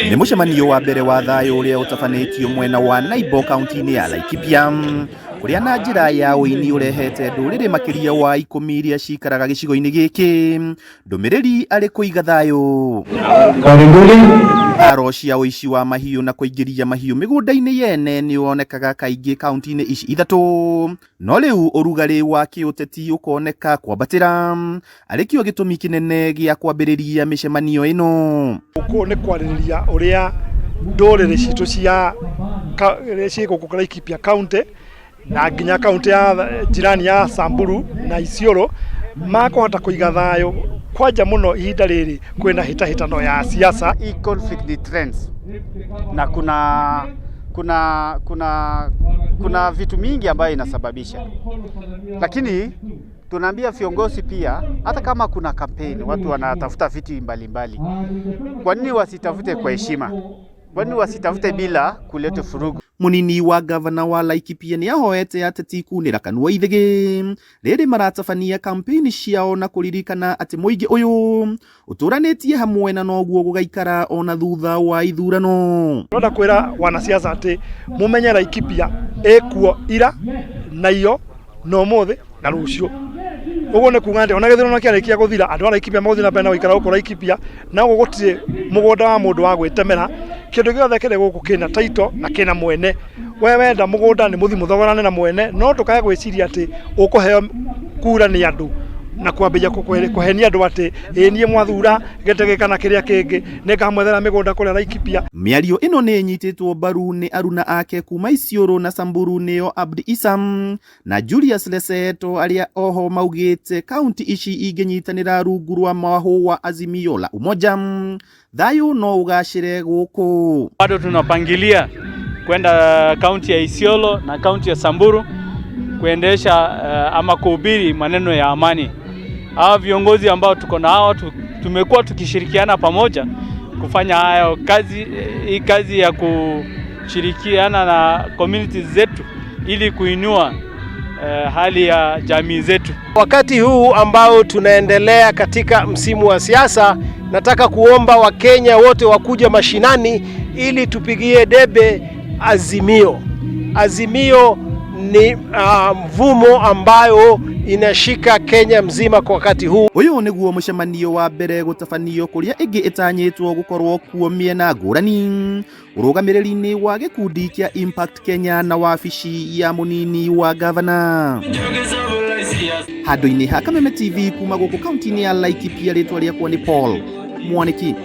Nĩ mũcemanio wa mbere wa thayu ũrĩa ũtabanĩtio mwena wa Naibo Kaunti-inĩ ya Laikipia, kũrĩa na njĩra ya ũini ũrehete ndũrĩrĩ makĩria wa 10 iria cikaraga gĩcigo-inĩ gĩkĩ. Ndũmĩrĩri arĩ kũiga thayũ. Haro cia ũici wa mahiũ na kũingĩria mahiũ mĩgũnda-inĩ yene nĩ wonekaga kaingĩ kaunti-inĩ ici ithatũ, no rĩu ũrugarĩ wa kĩũteti ũkoneka kwambatĩra, arĩkĩo gĩtũmi kĩnene gĩa kwambĩrĩria mĩcemanio ĩno. Gũkũ nĩ kwarĩrĩria ũrĩa ndũrĩrĩ citũ cia gũkũ Laikipia Kaunti na nginya kaunti ya jirani ya Samburu na Isiolo makũhota kũiga thayũ kwanja mũno ihinda rĩrĩ kwĩna hĩtahĩtano ya siasa. Conflict trends na kuna vitu mingi ambayo inasababisha, lakini tunaambia viongozi pia, hata kama kuna kampeni watu wanatafuta viti mbalimbali, kwa nini wasitafute kwa heshima? Kwa nini wasitafute bila kuleta furugu? Munini wa gavana wa Laikipia nĩ ahoete ateti kunĩra kanua ithĩgĩ rĩrĩ maratabania kampeni ciao na kũririkana atĩ mũingĩ ũyũ ũtũranĩtie hamwe na noguo gũgaikara ona thutha wa ithurano. Ndĩrenda kwĩra wanasiasa atĩ mũmenye Laikipia ĩkuo ira na iyo no ũmũthĩ na rũciũ. Ũguo nĩ kuuga atĩ ona gĩthurano kĩarĩkia gũthira, andũ a Laikipia magũthiĩ na mbere na gũikara gũkũ Laikipia, na gũtirĩ mũgũnda wa mũndũ wa gwĩtemera. Kĩndũ gĩothe kĩrĩ gũkũ kĩna taito na kĩna mwene. We wenda mũgũnda nĩ mũthi mũthogorane na mwene, no tũkae gwĩciria atĩ ũkũheo kura nĩ andũ na kwambĩrĩria kũhenia andũ atĩ niĩ mwathura gĩtege kana kĩrĩa kĩngĩ nĩngamwethera mĩgũnda kũrĩa Laikipia. Mĩario ĩno nĩ ĩnyitĩtwo mbaru nĩ aruna ake kuma Isiolo na Samburu nĩo Abdi Isam na Julius Leseto, arĩa oho maugĩte kaunti ici ingĩnyitanĩra rungu rwa mwahũ wa Azimio la Umoja, thayũ no ũgacĩre gũkũ. Bado tunapangilia kwenda kaunti ya Isiolo na kaunti ya Samburu kuendesha ama kuhubiri maneno ya amani. Hawa viongozi ambao tuko na hao tumekuwa tukishirikiana pamoja kufanya hayo kazi ya kushirikiana na communities zetu ili kuinua hali ya jamii zetu. Wakati huu ambao tunaendelea katika msimu wa siasa, nataka kuomba Wakenya wote wakuja mashinani ili tupigie debe Azimio. Azimio ni mvumo ambayo inashika Kenya mzima kwa wakati huu. Ũyũ nĩguo mũcemanio wa mbere gũtabanio kũrĩa ĩngĩ ĩtanyĩtwo gũkorwo kuo mĩena ngũrani, ũrũgamĩrĩri-inĩ wa gĩkundi kĩa Impact Kenya na wabici ya mũnini wa gavana. Handũ-inĩ ha Kameme TV kuma gũkũ kaunti-inĩ ya Laikipia, rĩtwa rĩakwa nĩ Paul Mwaniki.